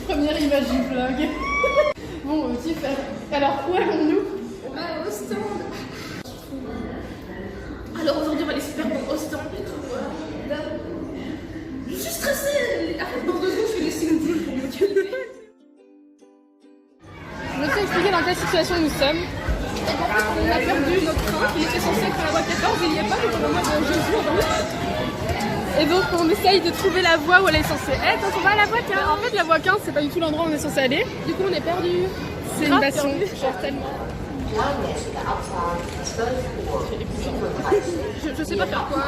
Première image du vlog. Bon, super. Alors, où allons-nous? On va au stand. Alors aujourd'hui, on va aller super bon au stand et tout. Je suis stressée. Arrête, dans 2 secondes, je vais laisser une boule pour me calmer. Je me suis expliqué dans quelle situation nous sommes. Et en fait, on a perdu notre train. Il était censé être à la voie 14 et il n'y a pas, donc on est en mode je joue dans le... Et donc on essaye de trouver la voie où elle est censée être. Donc on va à la voie 15. En fait la voie 15 c'est pas du tout l'endroit où on est censé aller. Du coup, on est perdu. C'est une passion, genre tellement. Je sais pas faire quoi.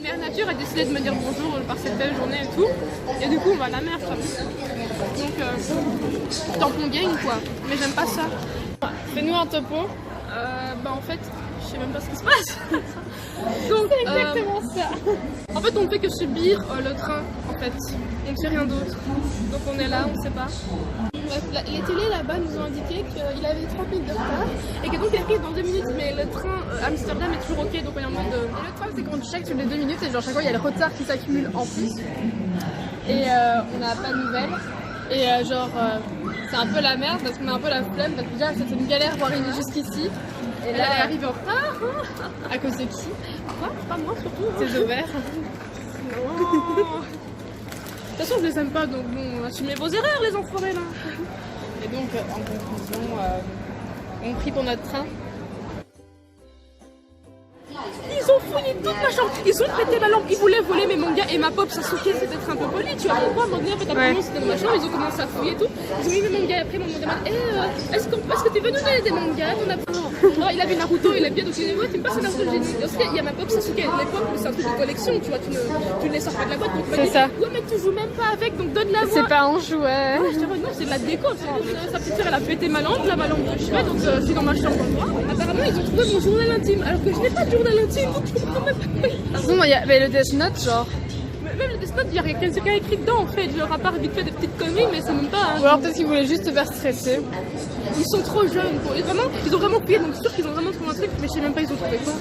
Mère Nature a décidé de me dire bonjour par cette belle journée et tout. Et du coup, on va à la mer. Donc, tampon gang quoi. Mais j'aime pas ça. Fais-nous un topo. Bah en fait, je sais même pas ce qui se passe. Donc, C'est exactement ça. en fait, on ne fait que subir le train, en fait. On ne fait rien d'autre. Donc on est là, on ne sait pas. Bref, les télés là-bas nous ont indiqué qu'il avait 30 minutes de retard et que donc il arrive dans 2 minutes, mais le train Amsterdam est toujours ok, donc on est en mode de... Et le problème c'est qu'on check toutes les 2 minutes et genre chaque fois il y a le retard qui s'accumule en plus. Et on n'a pas de nouvelles. Et c'est un peu la merde parce qu'on a un peu la flemme parce que déjà c'était une galère pour arriver jusqu'ici. Et là, elle arrive en retard. à cause de qui? Quoi? Pas moi surtout. C'est Jobert. Non. De toute façon, je les aime pas, donc bon, assumez vos erreurs, les enfoirés là. Et donc en conclusion, on prie pour notre train. Ils ont fouillé toute ma chambre, ils ont pété ma lampe, ils voulaient voler mes mangas et ma pop Sasuke, c'est peut-être un peu poli, tu vois pourquoi? Mon gars, en fait, apparemment c'était dans ma chambre, ils ont commencé à fouiller tout, ils ont mis mes mangas et après ils m'ont demandé est-ce que tu veux nous donner des mangas? Alors il avait Naruto, il a bien, donc il dit ouais, tu me passes un Naruto, j'ai dit parce qu'il y a ma pop Sasuke de l'époque, mais c'est un truc de collection, tu vois, tu ne les sors pas de la boîte, donc C'est ça. Ouais, mais tu joues même pas avec, donc donne-la moi. C'est pas un jouet. Ouais, je te dis, non, c'est de la déco. Sa petite sœur, elle a pété ma lampe, là, ma lampe de chevet, donc je suis dans ma chambre moi. Apparemment, ils ont trouvé mon journal intime, alors que je n'ai pas de journal intime, donc je comprends même pas. Non, il y a le Death Note, genre. Même le Death Note, il y a quelqu'un écrit dedans, en fait. Je leur ai pas vite fait des petites conneries, mais c'est même pas. Ou alors peut-être qu'ils voulaient juste te faire stresser. Ils sont trop jeunes, quoi. Et vraiment, ils ont vraiment payé, donc je suis sûre qu'ils ont vraiment trouvé un truc, mais je sais même pas, ils ont trouvé quoi.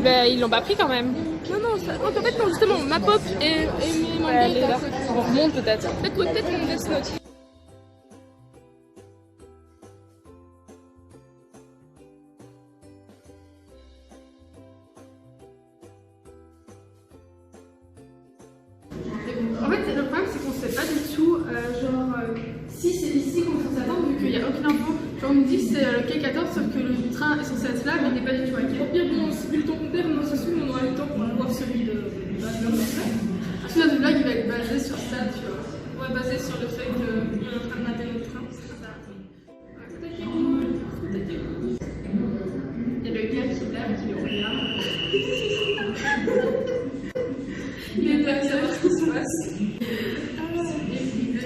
Ben, ils l'ont pas pris quand même. Non, ça... donc, en fait, non, justement, ma pop et mes mangas. Elle est là. On remonte peut-être. Peut-être mon Death Note. En fait, le problème, c'est qu'on sait pas du tout, si c'est ici qu'on est censé attendre, vu qu'il n'y a aucune info. Genre, on nous dit que c'est le quai 14, sauf que le train est censé être là, mais il n'est pas du tout à quai. Au pire, bon, vu le temps qu'on perd, on se souvient, on aura le temps pour voir celui de celui-là du vlog, il va être basé sur ça, tu vois. Ouais, basé sur le fait qu'on est en train de mater le train, c'est ça. Peut-être qu'il est cool, peut-être qu'il est cool. Il y a le gars qui lève, qui le regarde. Il est pas bien ce qui se passe.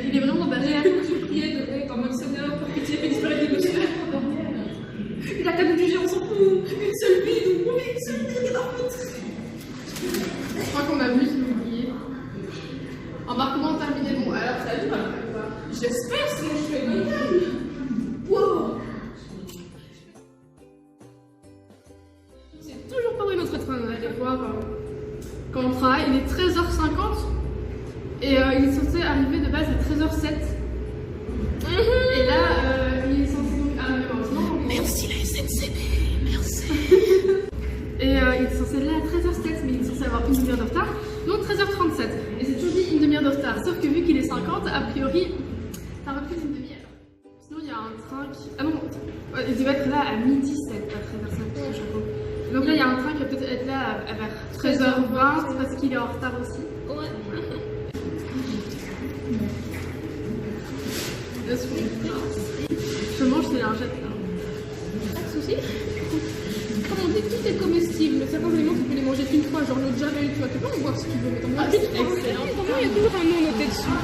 Il est vraiment derrière, je priais de honte en mode Seigneur, pour pitié, fais disparaître les monsieur. Il a quand même jugé, on s'en fout. Une seule vie, donc oui, une seule vie, il en fout. Je crois qu'on a vu, je l'ai oublié. On va comment terminer. Bon, alors ça va pas. J'espère, sinon je fais une gueule. Wow. C'est toujours pas où est notre train, on va aller voir. Quand on travaille, il est 13h50 et il est censé arriver de base à 13h07. Et là, il est censé donc arriver maintenant. Merci la SNCB, merci. Et il est censé aller à 13h07, mais il est censé avoir une demi-heure de retard, donc 13h37. Et c'est toujours dit une demi-heure de retard, sauf que vu qu'il est 50, a priori, ça va plus d'une demi-heure. Sinon, il y a un train qui. Ah non, il devait être là à midi 7, pas 13h07, je crois. Donc là, il y a un train qui va peut-être être là vers 13h20 parce qu'il est en retard aussi. Ouais. Je mange des lingettes là. Pas de soucis. Comme on dit, tout est comestible. Certains aliments, tu peux les manger qu'une fois, genre le javel, tu vois. Tu peux en boire si tu veux, mais t'en manges qu'une fois. Excellent. Il y a toujours un nom noté dessus.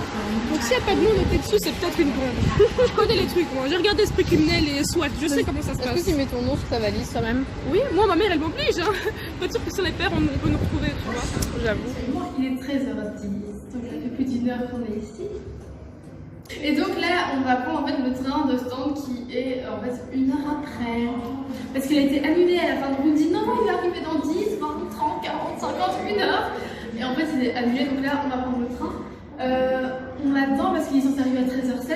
Donc s'il n'y a pas de nom noté dessus, c'est peut-être une bombe. Je connais les trucs, moi. J'ai regardé Esprit criminel et SWAT, je sais comment ça se passe. Est-ce que tu mets ton nom sur ta valise quand même? Oui, moi, ma mère, elle m'oblige. Hein. Pas sûr que sur les pères, on peut nous retrouver, tu vois. J'avoue. Il est 13h10, donc ça fait plus d'une heure qu'on est ici. Et donc là, on va prendre en fait le train de stand qui est en fait une heure après. Parce qu'il a été annulé à la fin, donc on dit non, il va arriver dans 10, 20, 30, 40, 50, une heure. Et en fait, il est annulé, donc là, on va prendre le train. On l'attend parce qu'il est censé arriver à 13h07,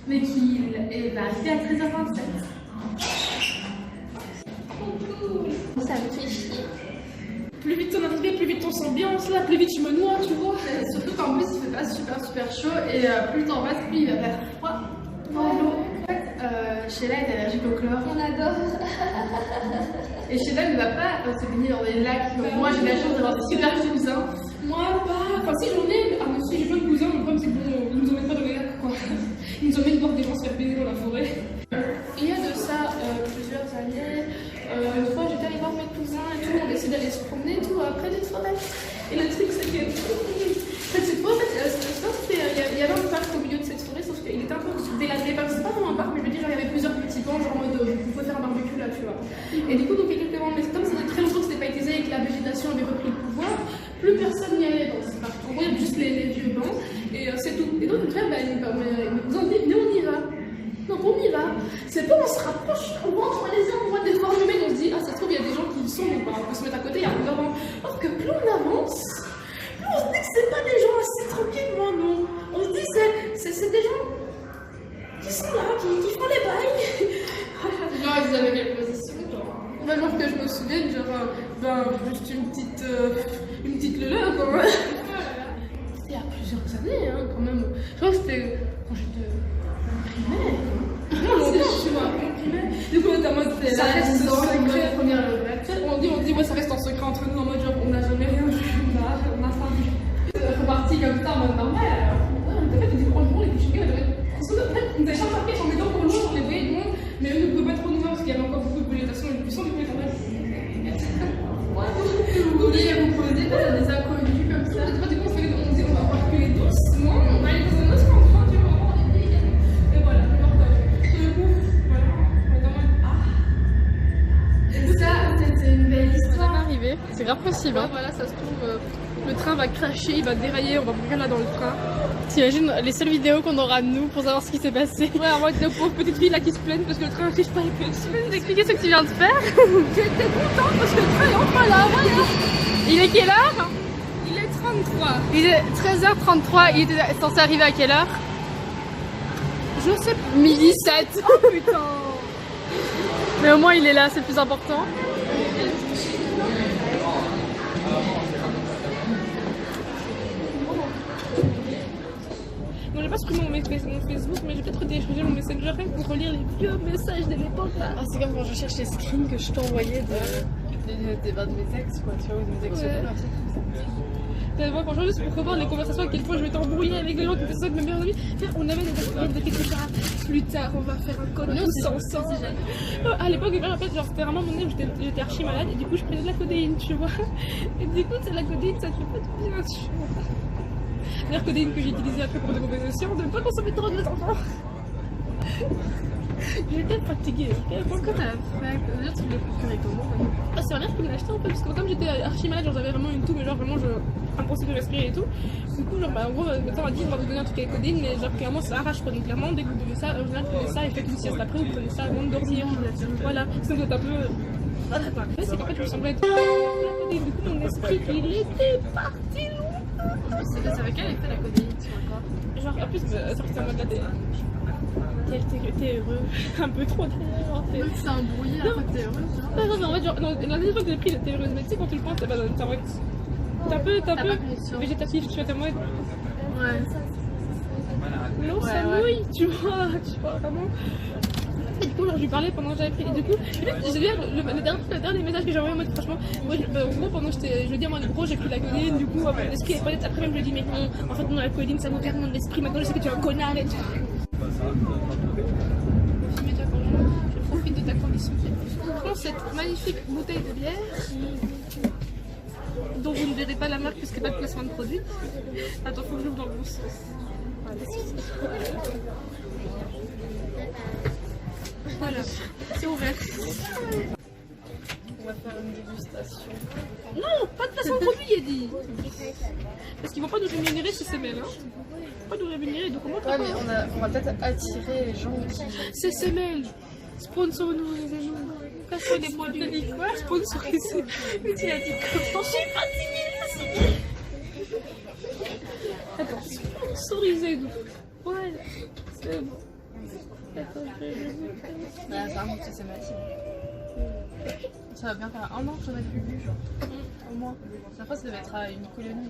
mais qu'il va arriver à 13h27. Ça me fait chier. Plus vite ton arrivée, plus vite on s'ambiance là, plus vite je me noie, tu vois. Surtout qu'en plus il fait pas super chaud et plus le temps passe, plus il va faire froid dans l'eau. En fait, Sheila est allergique au chlore. On adore. Et Sheila ne va pas se baigner dans des lacs. Donc moi j'ai la chance d'avoir des super cousins. Moi pas. Enfin si j'en ai, ah mais si j'ai plein de cousins, le problème c'est qu'ils nous emmènent pas dans les lacs quoi. Ils nous emmènent voir des gens se faire baigner dans la forêt. Il y a de ça plusieurs années. Une fois j'étais allée voir mes cousins et tout, on décidé d'aller se promener et tout près d'une forêt. Et le truc c'est que cette forêt, il y avait un parc au milieu de cette forêt, sauf qu'il était un peu délabré, parce que c'est pas vraiment un parc, mais je veux dire, il y avait plusieurs petits bancs, genre en mode vous pouvez faire un barbecue là, tu vois. Et du coup, donc il y a quelques moments, mais comme ça faisait très longtemps que c'était pas utilisé et que la végétation avait repris le pouvoir, plus personne n'y allait dans ce parc. En gros, il y avait juste les vieux bancs, et c'est tout. Et donc, frère, mes cousins ont dit, mais on y va. Donc on y va, c'est bon, on se rapproche, on rentre dans les yeux, on voit des formes humaines, on se dit, ah ça se trouve il y a des gens qui y sont, mais on peut se mettre à côté, il y a plusieurs bancs. Or que plus on avance, plus on se dit que c'est pas des gens assis tranquillement, non. On se dit c'est des gens qui sont là, qui font les bails. Genre ils avaient quelle position genre? Genre que je me souvienne, genre, juste une petite lele quoi. Il y a plusieurs années hein, quand même. Je crois que c'était quand j'étais primaire. Non, je vois, primaire. Du coup, notamment, c'était Ça reste dans secret. la première levée. On dit, ouais, ça reste en secret entre nous, en mode genre, on n'a jamais rien vu. On a ça. Reparti comme ça en mode normal. En fait, franchement, les clichés, on avait pas marqué sur mes dents pour le jour, on les voyait du monde, mais eux ne pouvaient pas trop nous voir parce qu'il y avait encore beaucoup de végétation et de puissance, du coup, ils en Vous voulez vous poser dans des inconnus comme ça. du coup, on dit, on va reculer doucement, on va aller dans un autre endroit, tu vois, et voilà, le partage. Du coup, voilà, on est en mode, ah. Et ça, c'était une belle histoire. Arrivé, c'est grave possible. Ouais, voilà, ça se trouve, le train va cracher, il va dérailler, on va mourir là dans le train. T'imagines les seules vidéos qu'on aura de nous pour savoir ce qui s'est passé. Ouais, en mode de pauvres petites filles là qui se plaignent parce que le train n'arrive pas et que Tu peux nous expliquer ce que tu viens de faire? j'étais contente parce que le train est enfin là, voilà. Il est quelle heure? Il est 33. Il est 13h33, il était censé arriver à quelle heure? Je sais pas. Midi 7. Oh putain. Mais au moins il est là, c'est le plus important. Non, j'ai pas supprimé mon Facebook, mais j'ai peut-être téléchargé mon Messenger rien que pour relire les vieux messages de l'époque là. Ah, c'est comme quand je cherche les screens que je t'envoyais de mes ex, quoi, tu vois, ou de mes ex. Ouais. Moi, franchement, juste pour revoir les conversations, à quel point je vais t'embrouiller avec les gens qui étaient ça de mes meilleurs amis. On avait des expériences de quelque chose. Plus tard, on va faire un code tous ensemble. À l'époque, en fait, genre, c'était vraiment mon nez où j'étais archi malade et du coup, je prenais de la codéine, tu vois. Et du coup, c'est la codéine, ça te fait pas de bien, tu vois. D'ailleurs, codéine que j'ai utilisée après pour de mauvaises notions, de ne pas consommer trop de mes enfants. J'étais fatiguée. Pourquoi t'as fait? Déjà, tu l'as procuré comment? Ah, c'est ma mère qui me l'a acheté en fait, parce que comme j'étais archi malade, genre j'avais vraiment une toux, mais genre vraiment impossible de respirer et tout. Du coup, genre, bah, en gros, le médecin m'a dit on va vous donner un truc avec codéine, mais genre clairement ça arrache quoi. Donc clairement, dès que vous buvez ça, vous prenez ça et faites une sieste après, vous prenez ça avant de dormir. Voilà, sinon vous êtes un peu. Voilà, quoi. C'est qu'en fait, je me semblais être. Du coup, mon esprit, il était parti loin. C'est avec elle fait la codéine sur le corps. Genre, en plus, sortir en mode là, t'es heureux, un peu trop d'ailleurs en fait. C'est embrouillé, en fait, t'es heureuse. Non, en fait, genre, non, la dernière fois que j'ai pris, t'es heureuse, mais tu sais, quand tu le penses, t'es un peu végétatif, tu vois, t'es en mode. Ouais. L'eau, ça mouille, tu vois, vraiment. Et du coup, genre, je lui parlais pendant que j'avais pris. Et du coup, j'ai vu le dernier message que j'ai envoyé en mode, franchement, moi, en gros, pendant que je lui dis à moi, gros, j'ai pris la codéine, du coup, l'esprit est peut-être après même, je lui dis, mais non, en fait, non, la codéine, ça nous perd mon esprit, maintenant, je sais que tu es un connard et tout. Je profite de ta condition. Je prends cette magnifique bouteille de bière dont vous ne verrez pas la marque puisqu'il n'y a pas de placement de produit. Attends, faut que j'ouvre dans le bon sens. Voilà, c'est ouvert. On va faire une dégustation. Non, pas de placement de produit, il est dit. Parce qu'ils vont pas nous rémunérer si c'est mail. Hein. Pas nous rémunérer, donc comment Ouais, mais on va peut-être attirer les gens qui. C'est CML. Sponsorisez-nous. Cassez les produits. T'as dit quoi? Sponsorisez. Mais tu as dit comment? Je suis fatiguée. Attends. lisez donc. Voilà, c'est bon. Attends, Bah, ça remonte, c'est Mathilde. Ça va bien faire 1 an que j'en ai plus lu, genre. Au moins. La fois, ça devait être à une colonie.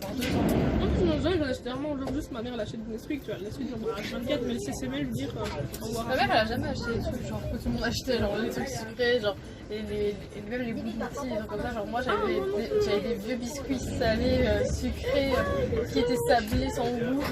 Genre 2 ans. Non, j'en ai acheté vraiment genre juste ma mère l'achète de Nesquik, tu vois, la suite genre H24, mais le CCML, je veux dire, au revoir. Ma mère, elle a jamais acheté des trucs genre que tout le monde achetait, genre les trucs sucrés, genre et même les boules de petits, comme ça. Genre moi, j'avais des vieux biscuits salés, sucrés, qui étaient sablés sans goût.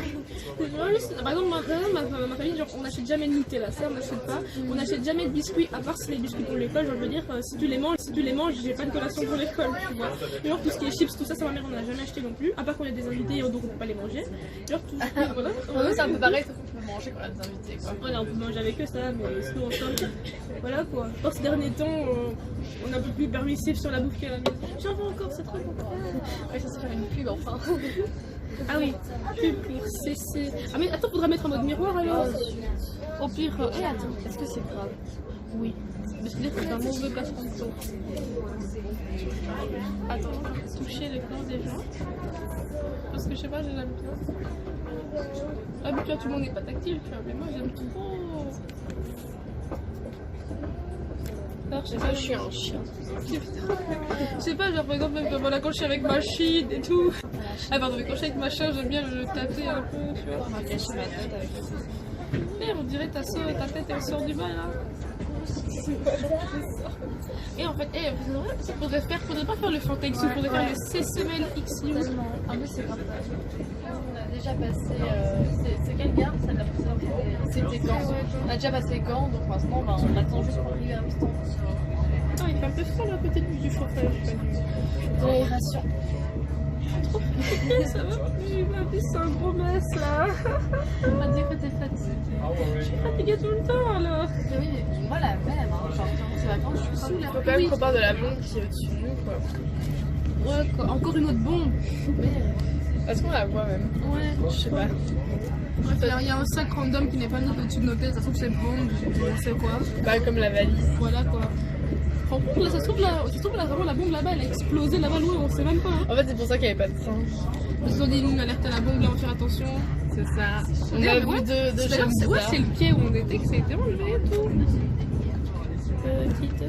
Par exemple, ma famille, genre, on n'achète jamais de Nutella, ça on n'achète pas. On n'achète jamais de biscuits, à part si les biscuits pour l'école, genre, je veux dire, si tu les manges, j'ai pas de collation pour l'école, tu vois. Genre, tout ce qui est chips, tout ça, ma mère, on n'a jamais acheté non plus, à part qu'on a des invités, donc on peut pas les manger. Genre, tout voilà. C'est un peu pareil, sauf qu'on peut manger quand on a des invités, quoi. Voilà, on peut manger avec eux, ça, mais sinon, voilà quoi. Or, ces derniers temps, on est un peu plus permissif sur la bouffe qu'à la maison. J'en veux encore, c'est trop bon. Ouais, ça serait une pub, enfin. Ah oui, pub pour CC. Ah mais attends, faudra mettre en mode miroir alors. Au pire, attends, Est-ce que c'est grave? oui. Parce que là, c'est un mauvais placement de temps. Attends, toucher le corps des gens. Parce que je sais pas, j'ai l'habitude. Ah mais tu vois, tout le monde n'est pas tactile, tu vois, mais moi j'aime trop. Alors, je sais pas, Je suis un chien. Je sais pas, genre par exemple, même voilà, quand je suis avec ma chine et tout. Ah pardon, mais quand je suis avec ma chien, j'aime bien le taper un peu, tu vois. On va cacher ma tête avec ça. Et on dirait ta tête elle sort du bas là. Et en fait, faudrait pas faire le Fantex, faudrait faire le CCML XU. Ah mais c'est grave. On a déjà passé. C'est quelle gare celle de la précédente? C'était Gand. On a déjà passé Gand, donc maintenant on attend juste pour arriver à l'instant. Ah, il fait un peu froid là, peut-être du chauffage, pas De l'aération. du. Ça va plus, ma vie c'est un gros mess là. On m'a dit que t'es fatiguée. Je suis fatiguée tout le temps alors. Oui, mais moi la même, hein. Genre, c'est vacances, je suis saoule. Faut quand même qu'on parle de la bombe qui est au-dessus de nous, quoi. Ouais, quoi. Encore une autre bombe. Est-ce qu'on la voit même? Ouais, Je sais pas. Bref, alors il y a un sac random qui n'est pas mis au-dessus de nos têtes, ça se trouve c'est bombe, je sais quoi. Pas comme la valise. Voilà quoi. Franchement, là, ça se trouve là, vraiment la bombe là-bas, elle a explosé là-bas loin, on sait même pas. Hein. En fait, c'est pour ça qu'il n'y avait pas de sang. Parce qu'ils ont dit, nous, on alerte à la bombe, là, on fait attention. C'est ça. On Ouais, a vu ouais. deux D'ailleurs, chaînes c'est bizarres. le quai où on était que ça a été enlevé et tout. Petite.